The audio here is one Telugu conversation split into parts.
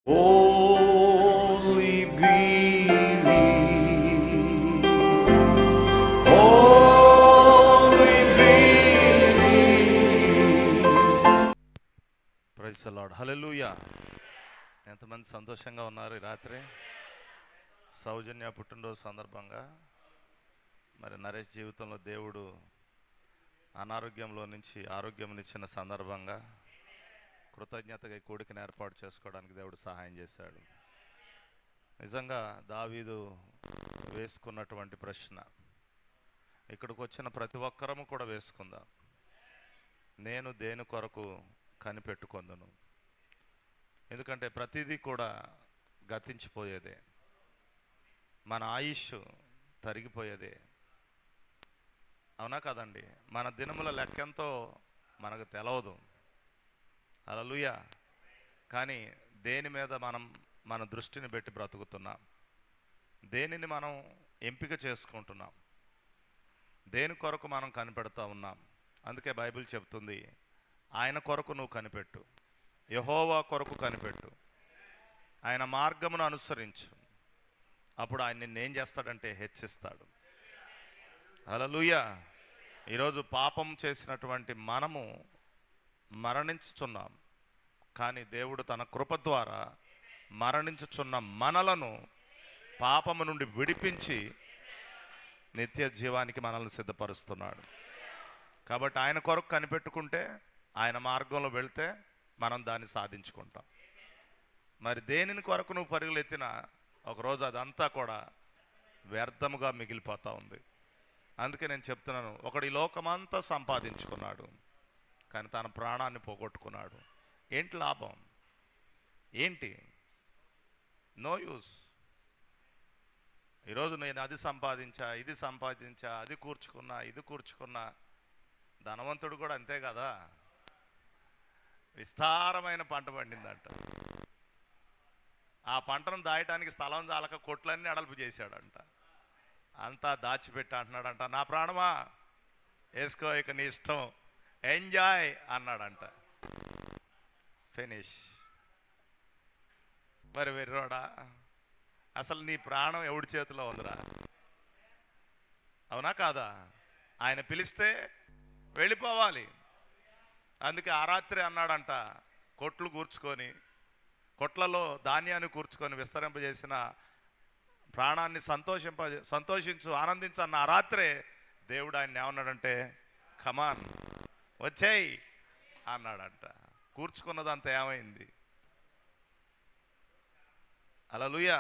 Only believe. Only believe. Praise the lord. Hallelujah. ఎంతమంది సంతోషంగా ఉన్నారు ఈ రాత్రి? సౌజన్య పుట్టినరోజు సందర్భంగా మరి నరేష్ జీవితంలో దేవుడు అనారోగ్యంలో నుంచి ఆరోగ్యంనిచ్చిన సందర్భంగా కృతజ్ఞతగా ఈ కూడికను ఏర్పాటు చేసుకోవడానికి దేవుడు సహాయం చేశాడు. నిజంగా దావీదు వేసుకున్నటువంటి ప్రశ్న ఇక్కడికి వచ్చిన ప్రతి ఒక్కరము కూడా వేసుకుందాం. నేను దేని కొరకు కనిపెట్టుకొందును? ఎందుకంటే ప్రతిదీ కూడా గతించిపోయేదే, మన ఆయుష్ తరిగిపోయేదే, అవునా కదండి? మన దినముల లెక్కెంతో మనకు తెలవదు. హల్లెలూయా. కానీ దేని మీద మన దృష్టిని పెట్టి బ్రతుకుతున్నాం? దేనిని మనం ఎంపిక చేసుకుంటున్నాం? దేని కొరకు మనం కనిపెడతా ఉన్నాం? అందుకే బైబిల్ చెప్తుంది, ఆయన కొరకు నువ్వు కనిపెట్టు, యెహోవా కొరకు కనిపెట్టు, ఆయన మార్గమును అనుసరించు. అప్పుడు ఆయన నిన్నేం చేస్తాడంటే హెచ్చిస్తాడు. హల్లెలూయా. ఈరోజు పాపం చేసినటువంటి మనము మరణించుచున్నాం, కానీ దేవుడు తన కృప ద్వారా మరణించుచున్న మనలను పాపము నుండి విడిపించి నిత్య జీవానికి మనల్ని సిద్ధపరుస్తున్నాడు. కాబట్టి ఆయన కొరకు కనిపెట్టుకుంటే, ఆయన మార్గంలో వెళ్తే మనం దాన్ని సాధించుకుంటాం. మరి దేనిని కొరకు నువ్వు పరుగులెత్తినా ఒకరోజు అదంతా కూడా వ్యర్థముగా మిగిలిపోతూ ఉంది. అందుకే నేను చెప్తున్నాను, ఒకడు ఈ లోకమంతా సంపాదించుకున్నాడు కానీ తన ప్రాణాన్ని పోగొట్టుకున్నాడు. ఏంటి లాభం? ఏంటి? No use. ఈరోజు నేను అది సంపాదించా, ఇది సంపాదించా, అది కూర్చుకున్నా, ఇది కూర్చుకున్నా. ధనవంతుడు కూడా అంతే కదా, విస్తారమైన పంట పండిందంట. ఆ పంటను దాయటానికి స్థలం చాలక కొట్లన్నీ అడల్పు చేశాడంట. అంతా దాచిపెట్టి అంటున్నాడంట, నా ప్రాణమా వేసుకో, ఇక నీ ఇష్టం, ఎంజాయ్ అన్నాడంట. ఫినిష్. మరి వెర్రోడా, అసలు నీ ప్రాణం ఎవడి చేతిలో ఉందిరా? అవునా కాదా? ఆయన పిలిస్తే వెళ్ళిపోవాలి. అందుకే ఆ రాత్రి అన్నాడంట, కొట్లు కూర్చుకొని, కొట్లలో ధాన్యాన్ని కూర్చుకొని విస్తరింపజేసిన ప్రాణాన్ని సంతోషించు, ఆనందించు అన్న ఆ రాత్రే దేవుడు ఆయన ఏమన్నాడంటే, కమాన్ వచ్చేయి అన్నాడంట. కూర్చుకున్నదంతా ఏమైంది? హల్లెలూయా.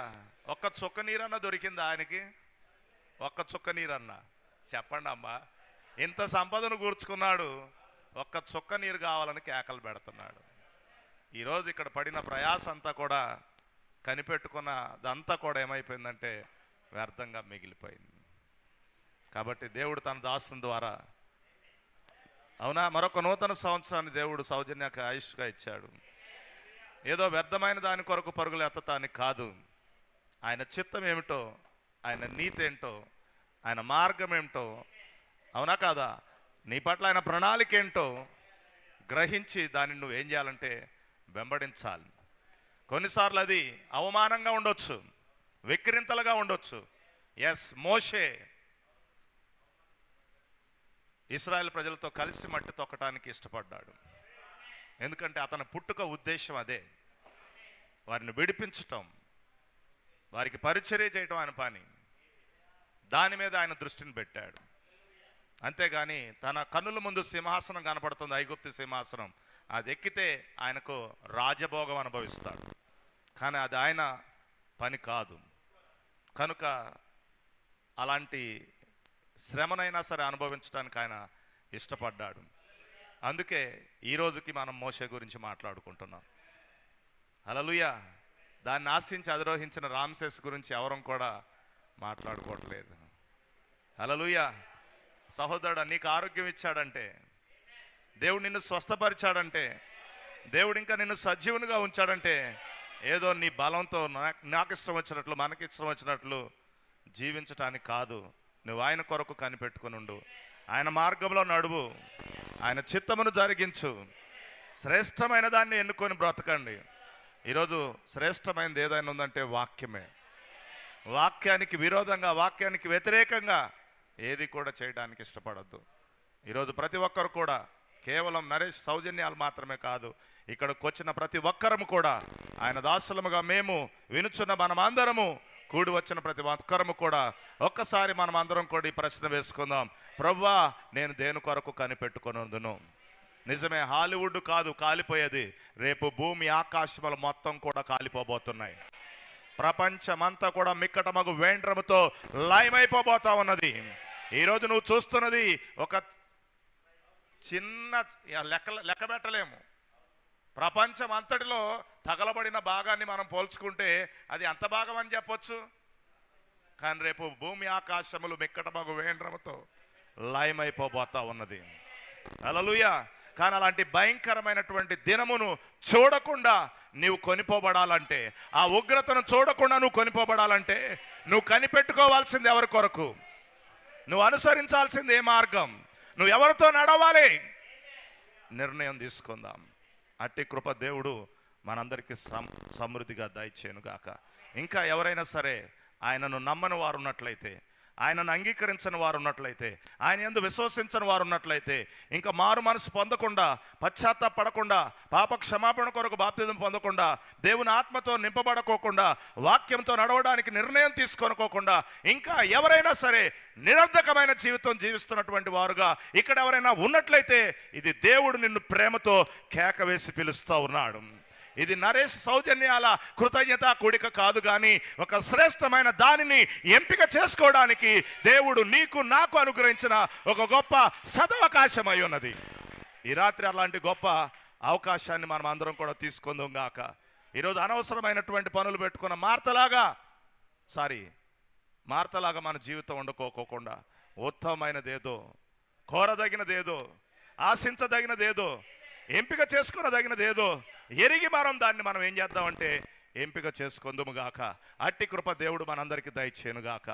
ఒక్క చుక్క నీరన్నా దొరికిందా ఆయనకి? ఒక్క చుక్క నీరన్నా? చెప్పండి అమ్మా. ఇంత సంపదను కూర్చుకున్నాడు, ఒక్క చుక్క నీరు కావాలని కేకలు పెడుతున్నాడు. ఈరోజు ఇక్కడ పడిన ప్రయాస అంతా కూడా, కనిపెట్టుకున్నదంతా కూడా ఏమైపోయిందంటే వ్యర్థంగా మిగిలిపోయింది. కాబట్టి దేవుడు తన దాసుని ద్వారా, అవునా, మరొక నూతన సంవత్సరాన్ని దేవుడు సౌజన్యకు ఆయుష్గా ఇచ్చాడు. ఏదో వ్యర్థమైన దాని కొరకు పరుగులు ఎత్తటానికి కాదు. ఆయన చిత్తం ఏమిటో, ఆయన నీతి ఏంటో, ఆయన మార్గం ఏమిటో, అవునా కాదా, నీ పట్ల ఆయన ప్రణాళిక ఏంటో గ్రహించి దాన్ని నువ్వు ఏం చేయాలంటే వెంబడించాలి. కొన్నిసార్లు అది అవమానంగా ఉండొచ్చు, వెక్కిరింతలుగా ఉండొచ్చు. ఎస్, మోషే ఇశ్రాయేల్ ప్రజలతో కలిసి మట్టి తొక్కటానికి ఇష్టపడ్డాడు. ఎందుకంటే అతని పుట్టుక ఉద్దేశం అదే, వారిని విడిపించటం, వారికి పరిచర్య చేయటం ఆయన పని. దాని మీద ఆయన దృష్టిని పెట్టాడు. అంతేగాని తన కన్నుల ముందు సింహాసనం కనపడుతుంది, ఐగుప్తు సింహాసనం, అది ఎక్కితే ఆయనకు రాజభోగం అనుభవిస్తాడు. కానీ అది ఆయన పని కాదు. కనుక అలాంటి శ్రమనైనా సరే అనుభవించడానికి ఆయన ఇష్టపడ్డాడు. అందుకే ఈ రోజుకి మనం మోషే గురించి మాట్లాడుకుంటున్నాం. హల్లెలూయా. దాన్ని ఆశించి అధిరోహించిన రామ్సేస్ గురించి ఎవరం కూడా మాట్లాడుకోవట్లేదు. హల్లెలూయా. సహోదరుడా, నీకు ఆరోగ్యం ఇచ్చాడంటే, దేవుడు నిన్ను స్వస్థపరిచాడంటే, దేవుడు ఇంకా నిన్ను సజీవునిగా ఉంచాడంటే, ఏదో నీ బలంతో నాకు ఇష్టం వచ్చినట్లు, మనకి ఇష్టం వచ్చినట్లు జీవించటానికి కాదు. నువ్వు ఆయన కొరకు కనిపెట్టుకుని ఉండు, ఆయన మార్గంలో నడువు, ఆయన చిత్తమును జరిగించు, శ్రేష్టమైన దాన్ని ఎన్నుకొని బ్రతకండి. ఈరోజు శ్రేష్టమైనది ఏదైనా ఉందంటే వాక్యమే. వాక్యానికి విరోధంగా, వాక్యానికి వ్యతిరేకంగా ఏది కూడా చేయడానికి ఇష్టపడద్దు. ఈరోజు ప్రతి ఒక్కరు కూడా కేవలం నరేష్ సౌజన్యాలు మాత్రమే కాదు, ఇక్కడికి వచ్చిన ప్రతి ఒక్కరము కూడా ఆయన దాసులముగా మేము వినుచున్న మనమందరము, కూడి వచ్చిన ప్రతి ఒక్కరము కూడా ఒక్కసారి మనం అందరం కూడా ఈ ప్రశ్న వేసుకుందాం. ప్రభువా, నేను దేని కొరకు కనిపెట్టుకొనుందును? నిజమే, హాలీవుడ్ కాదు కాలిపోయేది, రేపు భూమి ఆకాశములు మొత్తం కూడా కాలిపోబోతున్నాయి. ప్రపంచమంతా కూడా మిక్కటమగు వేండ్రముతో లయమైపోబోతా ఉన్నది. ఈరోజు నువ్వు చూస్తున్నది ఒక చిన్న లెక్క పెట్టలేము. ప్రపంచం అంతటిలో తగలబడిన భాగాన్ని మనం పోల్చుకుంటే అది అంత భాగం అని చెప్పొచ్చు. కానీ రేపు భూమి ఆకాశములు మిక్కటమగు వేండ్రముతో లయమైపోబోతా ఉన్నది. హల్లెలూయా. కానీ అలాంటి భయంకరమైనటువంటి దినమును చూడకుండా నీవు కొనిపోబడాలంటే, ఆ ఉగ్రతను చూడకుండా నువ్వు కొనిపోబడాలంటే, నువ్వు కనిపెట్టుకోవాల్సింది ఎవరి కొరకు? నువ్వు అనుసరించాల్సింది ఏ మార్గం? నువ్వు ఎవరితో నడవాలి? నిర్ణయం తీసుకుందాం. అట్టి కృప దేవుడు మనందరికీ సమృద్ధిగా దయచేయునుగాక. ఇంకా ఎవరైనా సరే ఆయనను నమ్మని వారు ఉన్నట్లయితే, ఆయనను అంగీకరించని వారు ఉన్నట్లయితే, ఆయన యందు విశ్వసించని వారు ఉన్నట్లయితే, ఇంకా మారు మనసు పొందకుండా, పశ్చాత్తాపడకుండా, పాప క్షమాపణ కొరకు బాప్తిజం పొందకుండా, దేవుని ఆత్మతో నింపబడకోకుండా, వాక్యంతో నడవడానికి నిర్ణయం తీసుకోనుకోకుండా, ఇంకా ఎవరైనా సరే నిరర్ధకమైన జీవితం జీవిస్తున్నటువంటి వారుగా ఇక్కడ ఎవరైనా ఉన్నట్లయితే, ఇది దేవుడు నిన్ను ప్రేమతో కేక వేసి పిలుస్తూ ఉన్నాడు. ఇది నరేష్ సౌజన్యాల కృతజ్ఞత కూడిక కాదు, కానీ ఒక శ్రేష్టమైన దానిని ఎంపిక చేసుకోవడానికి దేవుడు నీకు నాకు అనుగ్రహించిన ఒక గొప్ప సదవకాశం అయి ఉన్నది. ఈ రాత్రి అలాంటి గొప్ప అవకాశాన్ని మనం అందరం కూడా తీసుకుందాం గాక. ఈరోజు అనవసరమైనటువంటి పనులు పెట్టుకున్న మార్తలాగా మన జీవితం వండుకోకుండా ఉత్తమమైనదేదో, కోరదగినదేదో, ఆశించదగినదేదో, ఎంపిక చేసుకున్నదగినదేదో ఎరిగి దాన్ని మనం ఏం చేద్దామంటే ఎంపిక చేసుకుందుము గాక. అట్టి కృప దేవుడు మనందరికీ దయచేయును గాక.